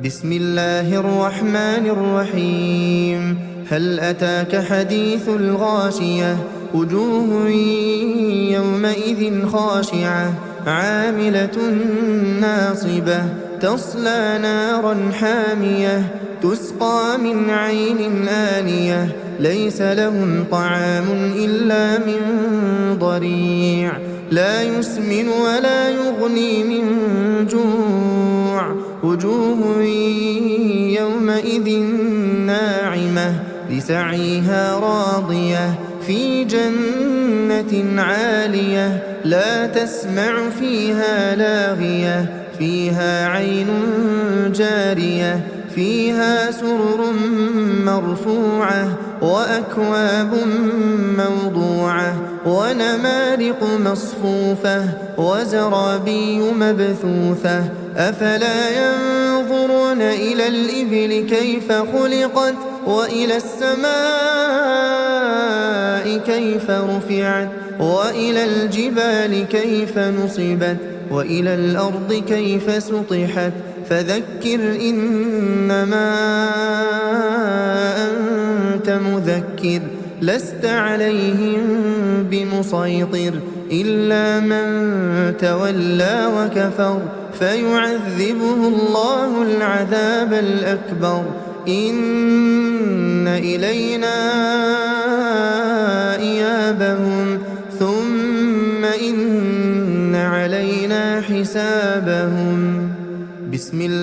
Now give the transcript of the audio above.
بسم الله الرحمن الرحيم. هل أتاك حديث الغاشية؟ وجوه يومئذ خاشعة عاملة ناصبة تصلى نارا حامية تسقى من عين آنية ليس لهم طعام إلا من ضريع لا يسمن ولا يغني من جوع وجوه يومئذ ناعمة لسعيها راضية في جنة عالية لا تسمع فيها لاغية فيها عين جارية فيها سرر مرفوعة وأكواب موضوعة ونمارق مصفوفة وزرابي مبثوثة أفلا ينظرون إلى الإبل كيف خلقت وإلى السماء كيف رفعت وإلى الجبال كيف نصبت وإلى الأرض كيف سطحت فذكر إنما أنت مذكر لست عليهم بمسيطر إلا من تولى وكفر فيعذبه الله العذاب الأكبر إن إلينا إيابهم ثم إن علينا حسابهم. بسم الله